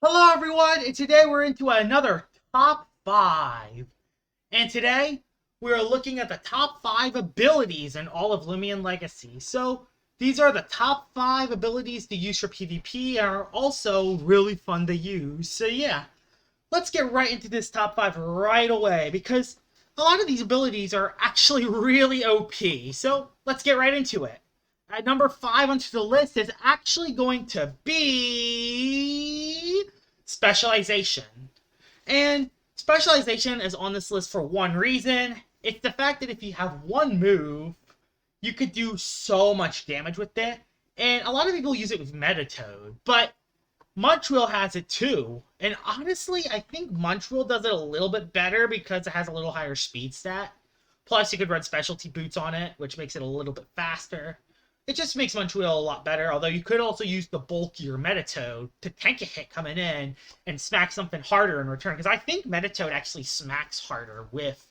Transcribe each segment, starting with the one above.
Hello everyone, and today we're into another top 5. And today, we're looking at the top 5 abilities in all of Loomian Legacy. So, these are the top 5 abilities to use for PvP and are also really fun to use. So yeah, let's get right into this top 5 right away, because a lot of these abilities are actually really OP. So, let's get right into it. At number 5 onto the list is actually going to be Specialization. And Specialization is on this list for one reason. It's the fact that if you have one move, you could do so much damage with it. And a lot of people use it with Metatoad, but Munchwheel has it too. And honestly, I think Munchwheel does it a little bit better because it has a little higher speed stat. Plus, you could run specialty boots on it, which makes it a little bit faster. It just makes Munchwheel a lot better, although you could also use the bulkier Metatoad to tank a hit coming in and smack something harder in return. Because I think Metatoad actually smacks harder with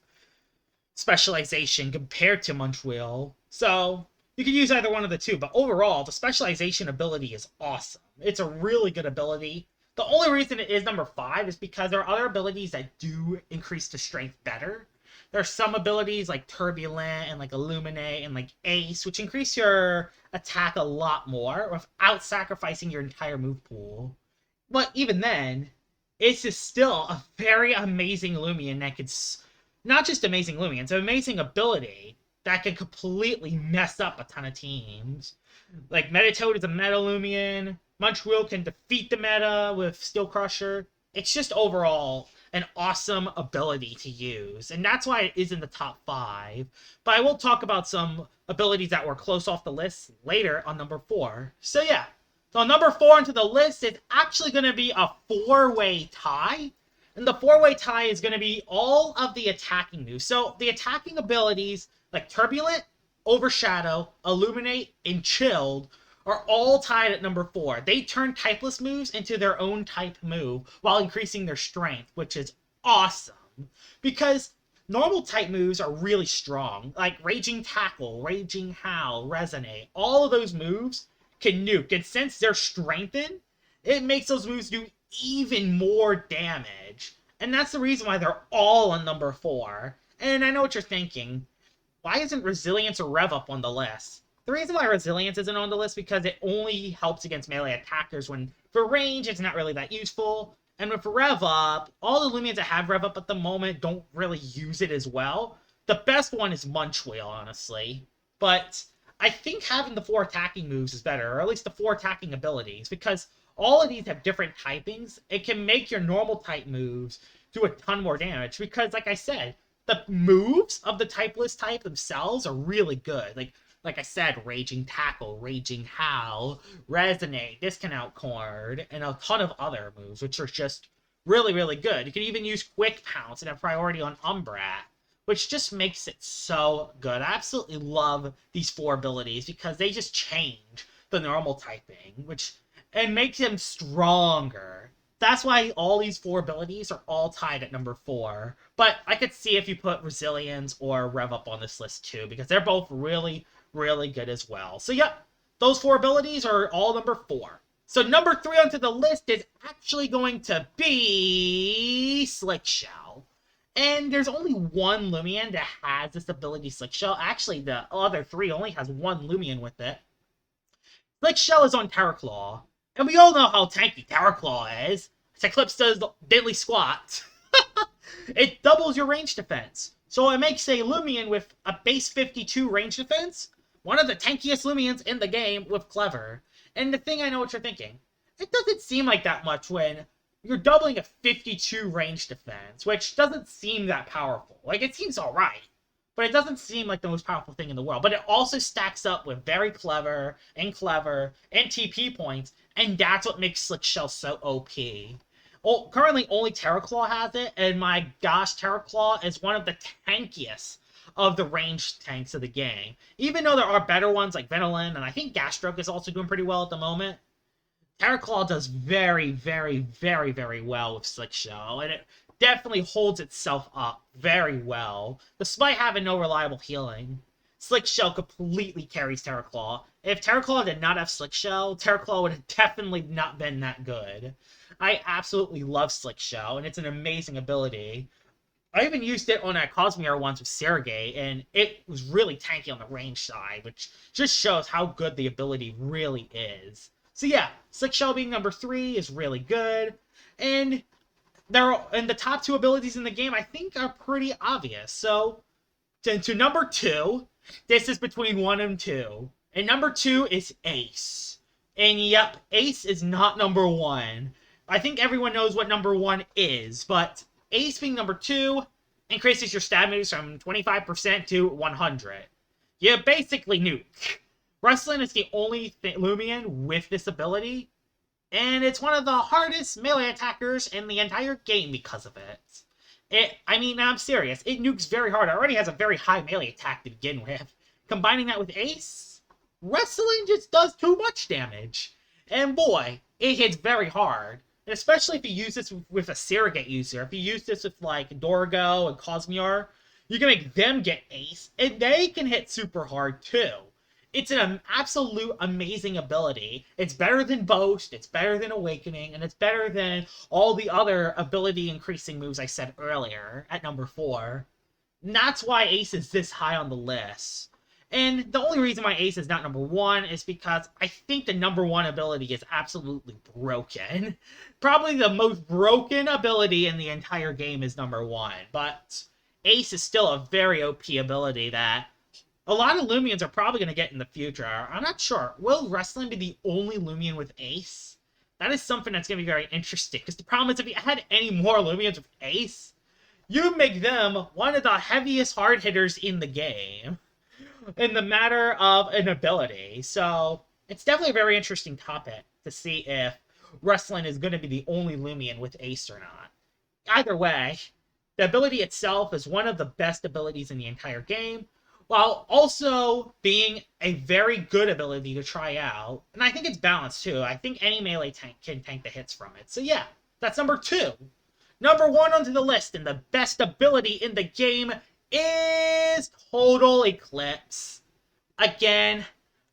Specialization compared to Munchwheel. So you could use either one of the two, but overall, the Specialization ability is awesome. It's a really good ability. The only reason it is number 5 is because there are other abilities that do increase the strength better. There's some abilities like Turbulent and like Illuminate and like Ace, which increase your attack a lot more without sacrificing your entire move pool. But even then, it's just still a very amazing Loomian that could, not just amazing Loomian, it's an amazing ability that can completely mess up a ton of teams. Like Metatoad is a meta Loomian, Munchwheel can defeat the meta with Steel Crusher. It's just overall an awesome ability to use, and that's why it is in the top 5. But I will talk about some abilities that were close off the list later on number 4. So yeah, so number 4 into the list is actually going to be a 4-way tie, and the 4-way tie is going to be all of the attacking moves. So the attacking abilities like Turbulent, Overshadow, Illuminate, and Chilled are all tied at number 4. They turn typeless moves into their own type move while increasing their strength, which is awesome. Because normal type moves are really strong, like Raging Tackle, Raging Howl, Resonate. All of those moves can nuke, and since they're strengthened, it makes those moves do even more damage. And that's the reason why they're all on number 4. And I know what you're thinking. Why isn't Resilience or Rev Up on the list? The reason why Resilience isn't on the list is because it only helps against melee attackers when, for range, it's not really that useful. And with Rev Up, all the Loomians that have Rev Up at the moment don't really use it as well. The best one is Munchwheel, honestly. But I think having the 4 attacking moves is better, or at least the 4 attacking abilities, because all of these have different typings. It can make your normal type moves do a ton more damage, because, like I said, the moves of the typeless type themselves are really good. Like I said, Raging Tackle, Raging Howl, Resonate, Discount Chord, and a ton of other moves, which are just really, really good. You can even use Quick Pounce and have priority on Umbrat, which just makes it so good. I absolutely love these 4 abilities because they just change the normal typing, and makes them stronger. That's why all these 4 abilities are all tied at number 4. But I could see if you put Resilience or Rev Up on this list too, because they're both really, really good as well. So yep, those 4 abilities are all number 4. So number 3 onto the list is actually going to be Slick Shell. And there's only one Loomian that has this ability, Slick Shell. Actually, the other 3 only has one Loomian with it. Slick Shell is on Terraclaw. And we all know how tanky Terraclaw is. Eclipse does diddly squat. It doubles your range defense. So it makes a Loomian with a base 52 range defense one of the tankiest Loomians in the game with Clever. And the thing, I know what you're thinking. It doesn't seem like that much when you're doubling a 52 range defense, which doesn't seem that powerful. Like, it seems alright, but it doesn't seem like the most powerful thing in the world. But it also stacks up with very clever and TP points, and that's what makes Slick Shell so OP. Currently, only Terraclaw has it, and my gosh, Terraclaw is one of the tankiest of the ranged tanks of the game. Even though there are better ones like Venolan, and I think Gastroke is also doing pretty well at the moment, Terraclaw does very, very, very, very well with Slick Shell, and it definitely holds itself up very well, despite having no reliable healing. Slick Shell completely carries Terraclaw. If Terraclaw did not have Slick Shell, Terraclaw would have definitely not been that good. I absolutely love Slick Shell, and it's an amazing ability. I even used it on a Cosmere once with Sergei, and it was really tanky on the range side, which just shows how good the ability really is. So yeah, Slick Shell being number 3 is really good, and the top 2 abilities in the game I think are pretty obvious. So to number 2, this is between 1 and 2, and number 2 is Ace. And yep, Ace is not number 1. I think everyone knows what number 1 is, but Ace being number 2 increases your stab moves from 25% to 100. You basically nuke. Rustlin is the only Loomian with this ability, and it's one of the hardest melee attackers in the entire game because of it. I mean, I'm serious. It nukes very hard. It already has a very high melee attack to begin with. Combining that with Ace, Rustlin just does too much damage. And boy, it hits very hard. Especially if you use this with a surrogate user. If you use this with, like, Dorgo and Cosmere, you can make them get Ace, and they can hit super hard, too. It's an absolute amazing ability. It's better than Boast, it's better than Awakening, and it's better than all the other ability-increasing moves I said earlier at number 4. And that's why Ace is this high on the list. And the only reason why Ace is not number 1 is because I think the number 1 ability is absolutely broken. Probably the most broken ability in the entire game is number 1. But Ace is still a very OP ability that a lot of Loomians are probably going to get in the future. I'm not sure. Will Rustlin be the only Loomian with Ace? That is something that's going to be very interesting. Because the problem is if you had any more Loomians with Ace, you make them one of the heaviest hard hitters in the game. In the matter of an ability. So, it's definitely a very interesting topic to see if Rustlin is going to be the only Loomian with Ace or not. Either way, the ability itself is one of the best abilities in the entire game, while also being a very good ability to try out. And I think it's balanced too. I think any melee tank can tank the hits from it. So yeah, that's number 2. Number 1 onto the list, and the best ability in the game is Total Eclipse. Again,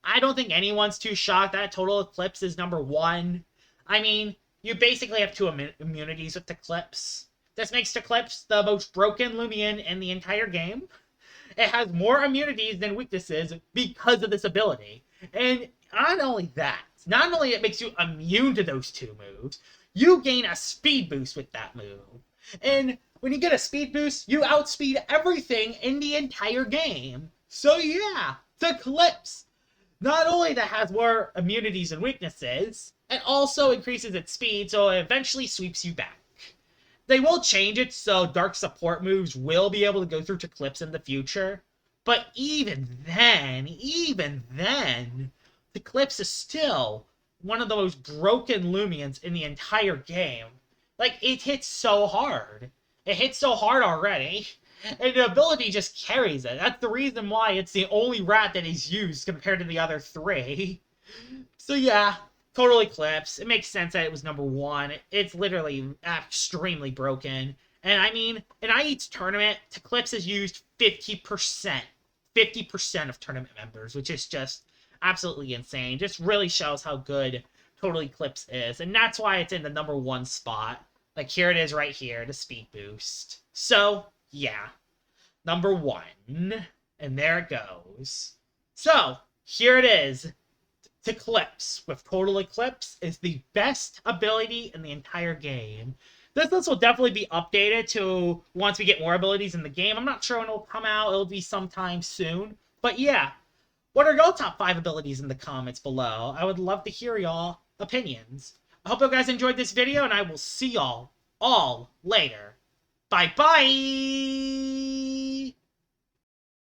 I don't think anyone's too shocked that Total Eclipse is number 1. I mean, you basically have 2 immunities with Eclipse. This makes Eclipse the most broken Loomian in the entire game. It has more immunities than weaknesses because of this ability. And not only that, not only it makes you immune to those 2 moves, you gain a speed boost with that move. And when you get a speed boost, you outspeed everything in the entire game. So yeah, the Eclipse, not only that has more immunities and weaknesses, it also increases its speed, so it eventually sweeps you back. They will change it so dark support moves will be able to go through Eclipse in the future, but even then, the Eclipse is still one of the most broken Loomians in the entire game. Like, it hits so hard. It hits so hard already, and the ability just carries it. That's the reason why it's the only rat that is used compared to the other 3. So yeah, Total Eclipse. It makes sense that it was number 1. It's literally extremely broken. And I mean, in IE's tournament, Eclipse is used 50%. 50% of tournament members, which is just absolutely insane. Just really shows how good Total Eclipse is. And that's why it's in the number 1 spot. Like, here it is right here, the speed boost. So, yeah. Number 1. And there it goes. So, here it is. Eclipse with Total Eclipse is the best ability in the entire game. This list will definitely be updated to once we get more abilities in the game. I'm not sure when it'll come out. It'll be sometime soon. But yeah, what are your top 5 abilities in the comments below? I would love to hear y'all opinions. I hope you guys enjoyed this video, and I will see y'all all later. Bye-bye!